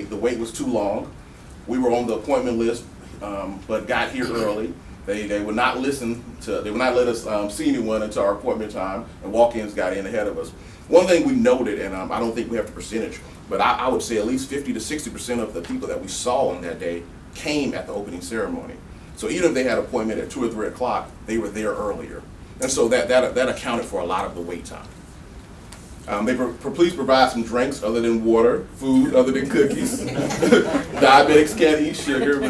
The wait was too long. We were on the appointment list, but got here early. They would not they would not let us see anyone until our appointment time, and walk-ins got in ahead of us. One thing we noted, and I don't think we have the percentage, but I would say at least 50 to 60% of the people that we saw on that day came at the opening ceremony. So even if they had an appointment at 2 or 3 o'clock, they were there earlier. And so that accounted for a lot of the wait time. Please provide some drinks other than water, food other than cookies. Diabetics can't eat sugar.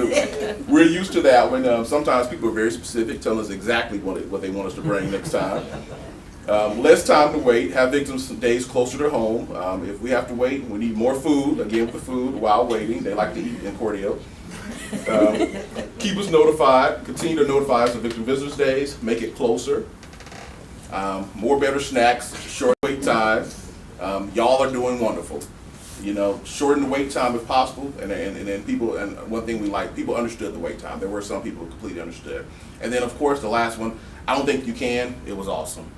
We're used to that when sometimes people are very specific, telling us exactly what they want us to bring next time. Less time to wait, have victims days closer to home. If we have to wait, we need more food, again with the food while waiting. They like to eat in Cordele. Keep us notified, continue to notify us of victim visitors days, make it closer. More better snacks, short wait time. Y'all are doing wonderful. Shorten the wait time if possible, and then people, and one thing we like, people understood the wait time. There were some people who completely understood. And then of course the last one, I don't think you can, it was awesome.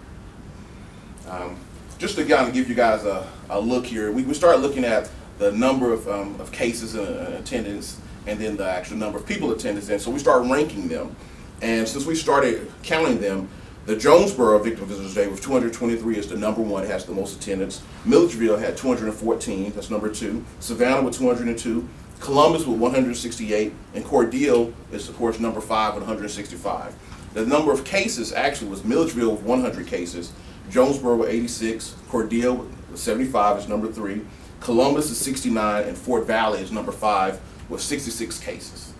Just to kind of give you guys a look here, we started looking at the number of cases and attendance, and then the actual number of people attendance, and so we started ranking them. And since we started counting them, the Jonesboro Victim Visitors Day with 223 is the number one, it has the most attendance. Milledgeville had 214, that's number 2. Savannah with 202, Columbus with 168, and Cordele is of course number 5 with 165. The number of cases actually was Milledgeville with 100 cases, Jonesboro with 86, Cordele with 75 is number 3, Columbus is 69, and Fort Valley is number 5 with 66 cases.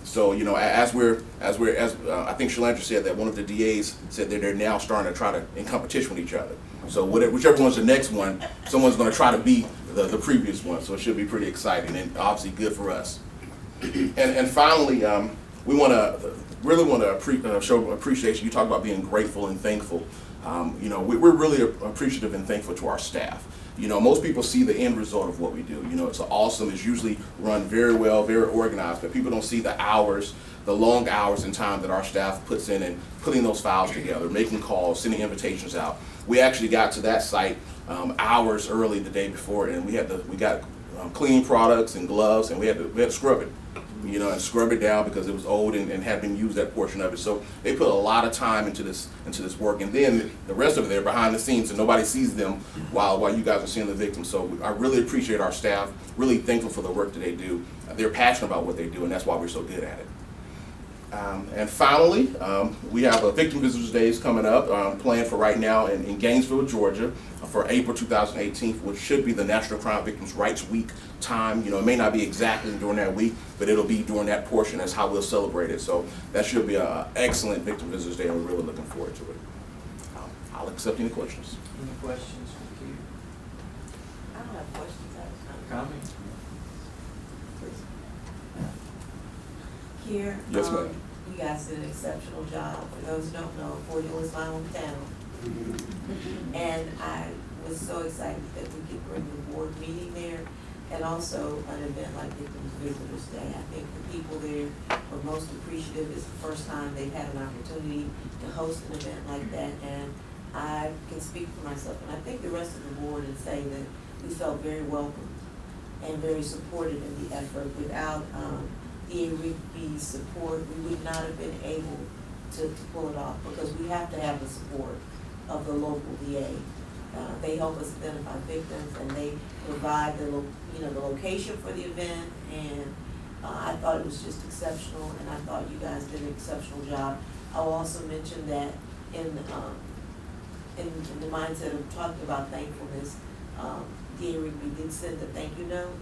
So as I think Shalandra said that one of the DAs said that they're now starting to try to in competition with each other. So whichever one's the next one, someone's going to try to beat the previous one. So it should be pretty exciting and obviously good for us. And finally, we really want to show appreciation. You talk about being grateful and thankful. We're really appreciative and thankful to our staff. Most people see the end result of what we do. It's awesome. It's usually run very well, very organized, but people don't see the hours, the long hours and time that our staff puts in and putting those files together, making calls, sending invitations out. We actually got to that site hours early the day before, and we got cleaning products and gloves, and we had to scrub it. And scrub it down because it was old and had been used, that portion of it. So they put a lot of time into this work, and then the rest of it, they're behind the scenes, so nobody sees them while you guys are seeing the victims. So I really appreciate our staff, really thankful for the work that they do. They're passionate about what they do, and that's why we're so good at it. And finally, we have a Victim Visitors Days coming up, planned for right now in Gainesville, Georgia, for April 2018, which should be the National Crime Victims' Rights Week time. It may not be exactly during that week, but it'll be during that portion. That's how we'll celebrate it. So that should be an excellent Victim Visitors Day, and we're really looking forward to it. I'll accept any questions. Any questions for Keir? I don't have questions. I have Comments? Keir, Yes, ma'am. you guys did an exceptional job. For those who don't know, Cordele is my hometown. And I was so excited that we could bring the board meeting there, and also an event like Victims Visitors Day. I think the people there were most appreciative. It's the first time they've had an opportunity to host an event like that, and I can speak for myself, and I think the rest of the board, and say that we felt very welcome and very supported in the effort. Without DA Rigby's support, we would not have been able to pull it off, because we have to have the support of the local DA. They help us identify victims, and they provide the location for the event, and I thought it was just exceptional, and I thought you guys did an exceptional job. I'll also mention that in the mindset of talking about thankfulness, DA Rigby did send a thank you note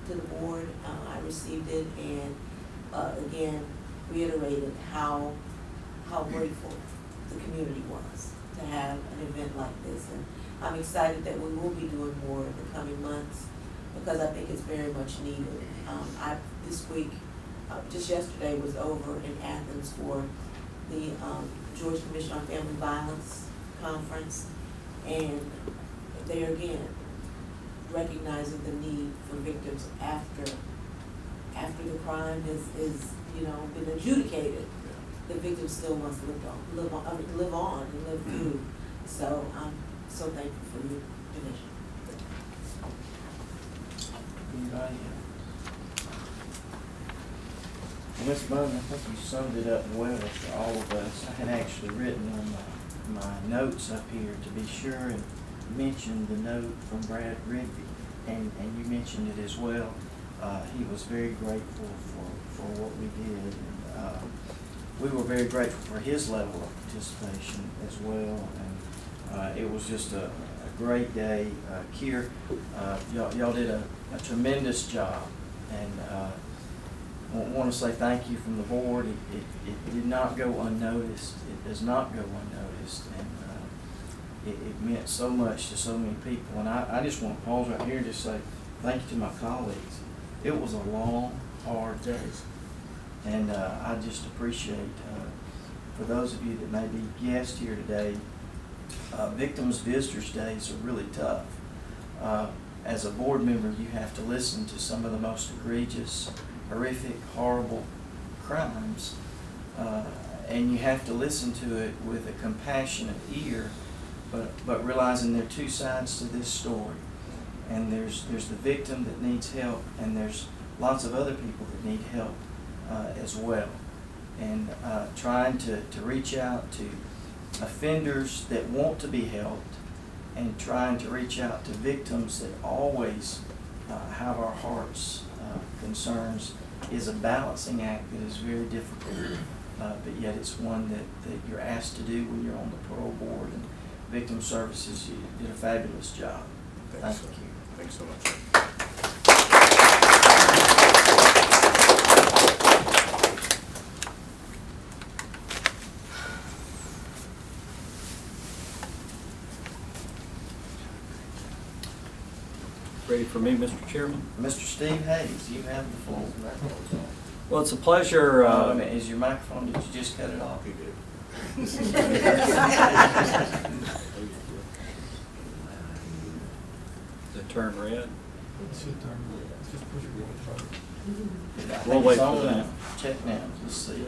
to the board. I received it, and again reiterated how grateful the community was to have an event like this. And I'm excited that we will be doing more in the coming months, because I think it's very much needed. This week, just yesterday, was over in Athens for the Georgia Commission on Family Violence Conference, and there again, recognizing the need for victims after the crime is been adjudicated. The victim still must live on and live through. So I'm so thankful for your division. Anybody else? Ms. Bowden, I think you summed it up well for all of us. I had actually written on my notes up here to be sure and mention the note from Brad Rigby, and you mentioned it as well. He was very grateful for what we did, and we were very grateful for his level of participation as well, and it was just a great day. Kier, y'all did a tremendous job, and I want to say thank you from the board. It did not go unnoticed. It does not go unnoticed, and it meant so much to so many people. And I just want to pause right here and just say thank you to my colleagues. It was a long, hard day, and I just appreciate, for those of you that may be guests here today, Victims Visitors Days are really tough. As a board member, you have to listen to some of the most egregious, horrific, horrible crimes, and you have to listen to it with a compassionate ear, but realizing there are two sides to this story. And there's the victim that needs help, and there's lots of other people that need help as well. And trying to reach out to offenders that want to be helped, and trying to reach out to victims that always have our hearts' concerns is a balancing act that is very difficult, but yet it's one that you're asked to do when you're on the parole board. And Victim Services, you did a fabulous job. Thank you. Thanks so much. Ready for me, Mr. Chairman? Mr. Steve Hayes, you have the floor. Well, it's a pleasure. Wait a minute, is your microphone, did you just cut it off? He did. Does it turn red? We'll wait for on that. now. Check now, let's see.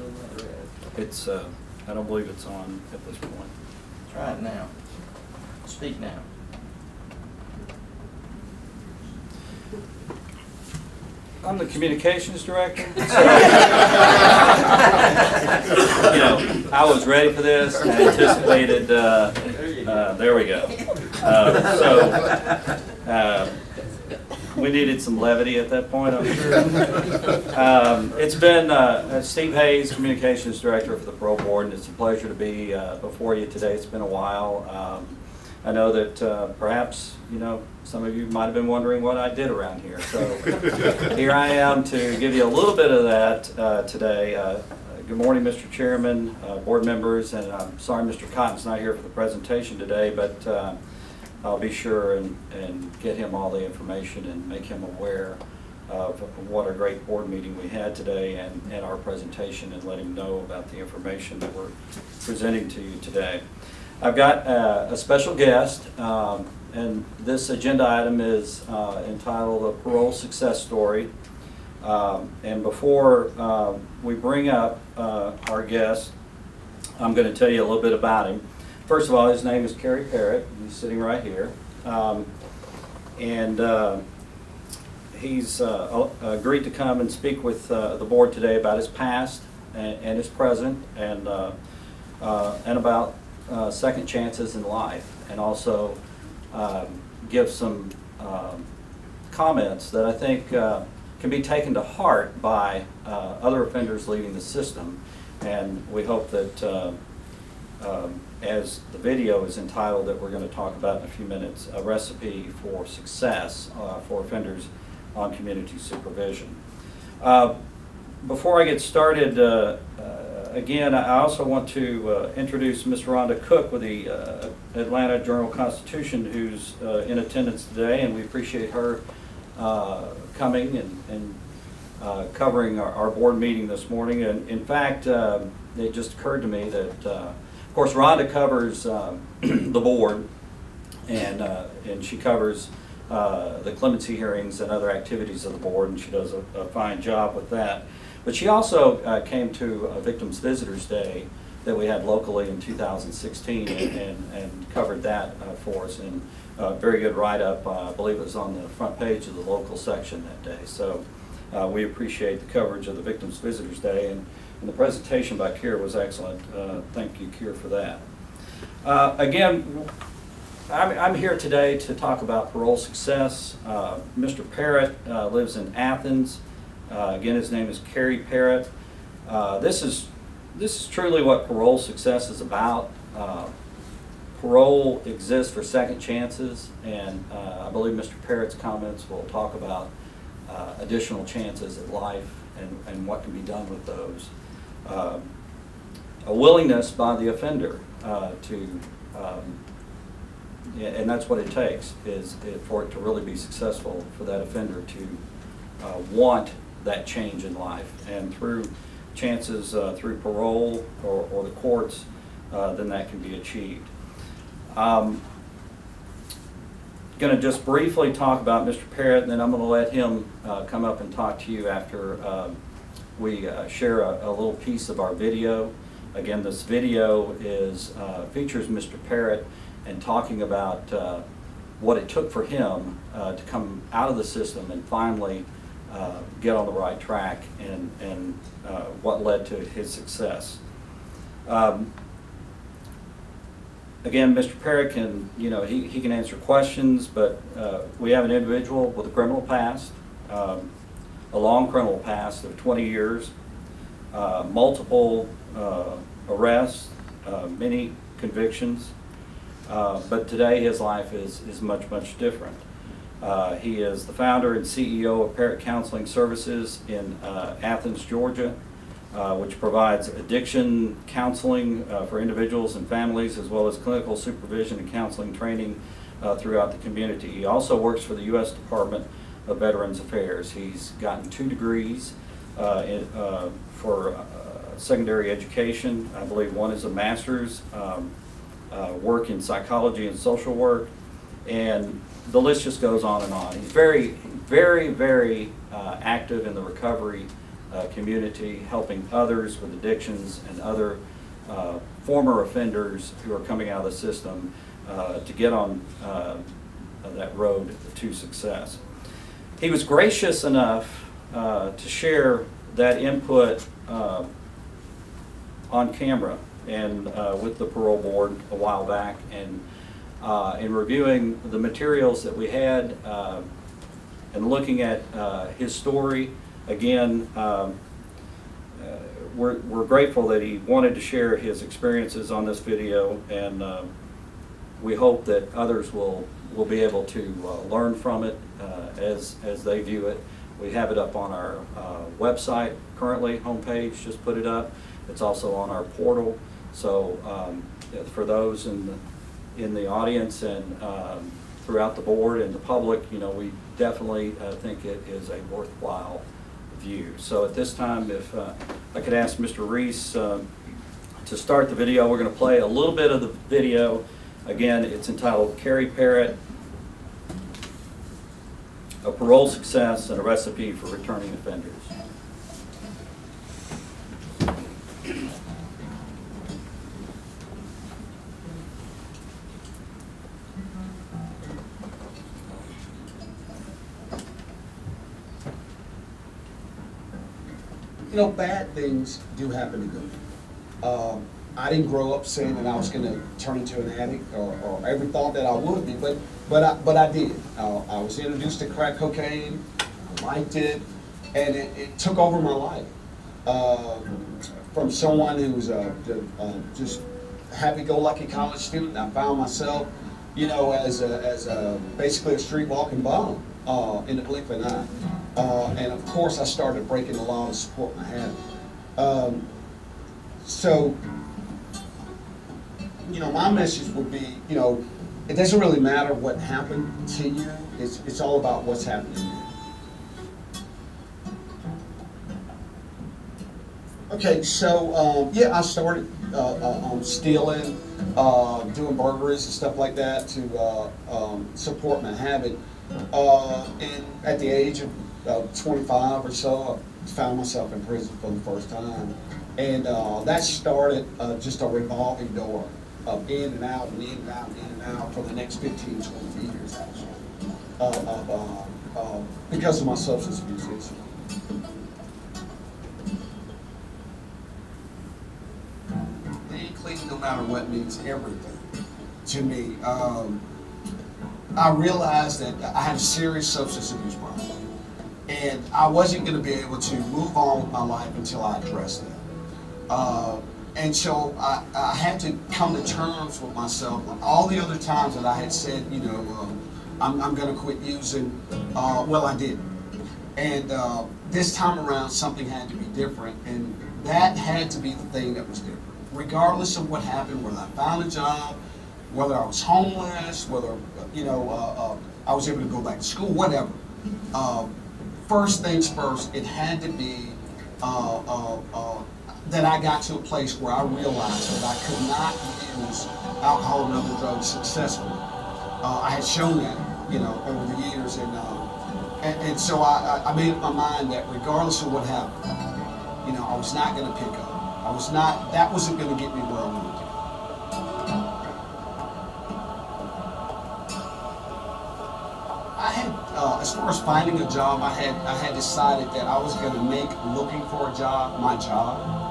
It's, I don't believe it's on at this point. Try it now. Speak now. I'm the communications director. So, I was ready for this. I anticipated, there we go. We needed some levity at that point, I'm sure. It's been Steve Hayes, communications director for the Parole Board, and it's a pleasure to be before you today. It's been a while. I know that perhaps, some of you might have been wondering what I did around here. So here I am to give you a little bit of that today. Good morning, Mr. Chairman, board members, and I'm sorry Mr. Cotton's not here for the presentation today, but I'll be sure and get him all the information and make him aware of what a great board meeting we had today and our presentation, and let him know about the information that we're presenting to you today. I've got a special guest, and this agenda item is entitled A Parole Success Story. And before we bring up our guest, I'm going to tell you a little bit about him. First of all, his name is Kerry Parrott. He's sitting right here. He's agreed to come and speak with the board today about his past and his present, and about second chances in life, and also give some comments that I think can be taken to heart by other offenders leaving the system. And we hope that as the video is entitled that we're going to talk about in a few minutes, a recipe for success for offenders on community supervision. Before I get started, again, I also want to introduce Ms. Rhonda Cook with the Atlanta Journal-Constitution, who's in attendance today, and we appreciate her coming and covering our board meeting this morning. And in fact, it just occurred to me that, of course, Rhonda covers the board, and she covers the clemency hearings and other activities of the board, and she does a fine job with that. But she also came to Victims Visitors Day that we had locally in 2016 and covered that for us, and very good write-up. I believe it was on the front page of the local section that day. So We appreciate the coverage of the Victims Visitors Day, and the presentation by Kier was excellent. Thank you, Kier, for that. Again, I'm here today to talk about parole success. Mr. Parrott lives in Athens. Again, his name is Kerry Parrott. This is truly what parole success is about. Parole exists for second chances, and I believe Mr. Parrott's comments will talk about additional chances at life and what can be done with those. A willingness by the offender and that's what it takes, for it to really be successful, for that offender to want that change in life. And through chances, through parole or the courts, then that can be achieved. Going to just briefly talk about Mr. Parrott, and then I'm going to let him come up and talk to you after we share a little piece of our video. Again, this video features Mr. Parrott and talking about what it took for him to come out of the system and finally get on the right track, and what led to his success. Again, Mr. Parrott can, he can answer questions, but we have an individual with a criminal past, a long criminal past of 20 years, multiple arrests, many convictions, but today his life is much, much different. He is the founder and CEO of Parrott Counseling Services in Athens, Georgia, which provides addiction counseling for individuals and families, as well as clinical supervision and counseling training throughout the community. He also works for the U.S. Department of Veterans Affairs. He's gotten 2 degrees for secondary education. I believe one is a master's, work in psychology and social work, and the list just goes on and on. He's very, very, very active in the recovery community, helping others with addictions and other former offenders who are coming out of the system to get on that road to success. He was gracious enough to share that input on camera and with the parole board a while back, and in reviewing the materials that we had and looking at his story. Again, we're grateful that he wanted to share his experiences on this video, and we hope that others will be able to learn from it as they view it. We have it up on our website currently, homepage, just put it up. It's also on our portal. So for those in the audience and throughout the board and the public, we definitely think it is a worthwhile view. So at this time, if I could ask Mr. Reese to start the video. We're going to play a little bit of the video. Again, it's entitled Kerry Parrott, A Parole Success and a Recipe for Returning Offenders. Bad things do happen to good. I didn't grow up saying that I was going to turn into an addict or ever thought that I would be, but I did. I was introduced to crack cocaine, I liked it, and it took over my life. From someone who was just happy-go-lucky college student, I found myself, as basically a street walking bomb in the blink of an eye. And of course, I started breaking the law to support my habit. So, my message would be, it doesn't really matter what happened to you. It's all about what's happening now. Okay, so I started stealing, doing burglaries and stuff like that to support my habit. And at the age of 25 or so, I found myself in prison for the first time. And that started just a revolving door of in and out and in and out and in and out for the next 15, 20 years, actually, because of my substance abuse issue. no matter what means everything to me. I realized that I had a serious substance abuse problem, and I wasn't going to be able to move on with my life until I addressed that. And so I had to come to terms with myself. All the other times that I had said, you know, I'm going to quit using, well, I didn't. And this time around, something had to be different, and that had to be the thing that was different. Regardless of what happened, whether I found a job, whether I was homeless, whether, you know, I was able to go back to school, whatever. First things first, it had to be that I got to a place where I realized that I could not use alcohol and other drugs successfully. I had shown that, you know, over the years, and so I made up my mind that regardless of what happened, you know, I was not going to pick up. That wasn't going to get me where I wanted to. I had, as far as finding a job, I had decided that I was going to make looking for a job my job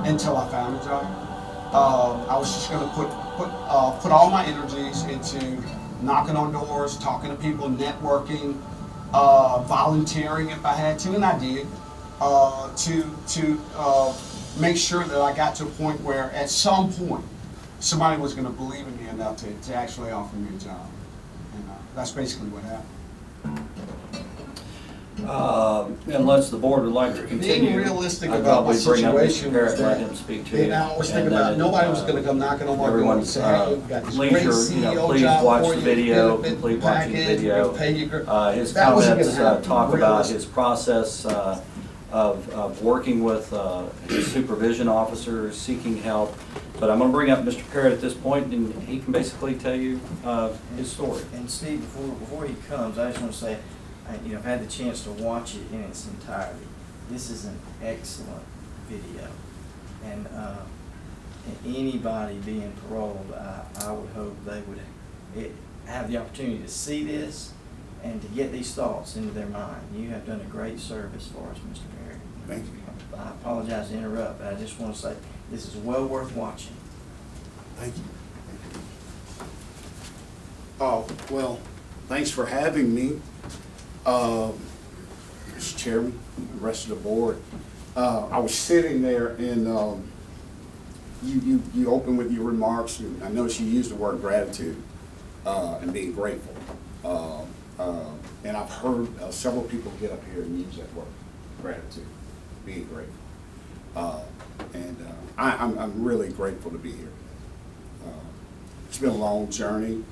until I found a job. I was just going to put all my energies into knocking on doors, talking to people, networking, volunteering if I had to, and I did, to make sure that I got to a point where at some point somebody was going to believe in me enough to actually offer me a job. And that's basically what happened. Unless the board would like to continue. Being realistic I'd about my probably bring up Mr. situation Parrott was and let that, him speak to you. and I always think And about then, nobody was going to come knocking on my door and everyone's, say, hey, we've got this great leisure, you know, CEO please job watch for the you, video, benefit complete watching the package, video. we'll pay you His That wasn't comments gonna happen, talk about realistic. his process of working with his supervision officers, seeking help. But I'm going to bring up Mr. Parrott at this point, and he can basically tell you his story. And Steve, before he comes, I just want to say, you know, I've had the chance to watch it in its entirety. This is an excellent video, and anybody being paroled, I would hope they would have the opportunity to see this and to get these thoughts into their mind. You have done a great service for us, Mr. Perry. Thank you. I apologize to interrupt, but I just want to say this is well worth watching. Thank you. Oh, well, thanks for having me. Mr. Chairman, the rest of the board. I was sitting there and you opened with your remarks, and I noticed you used the word gratitude and being grateful. And I've heard several people get up here and use that word, gratitude, being grateful. I'm really grateful to be here. It's been a long journey.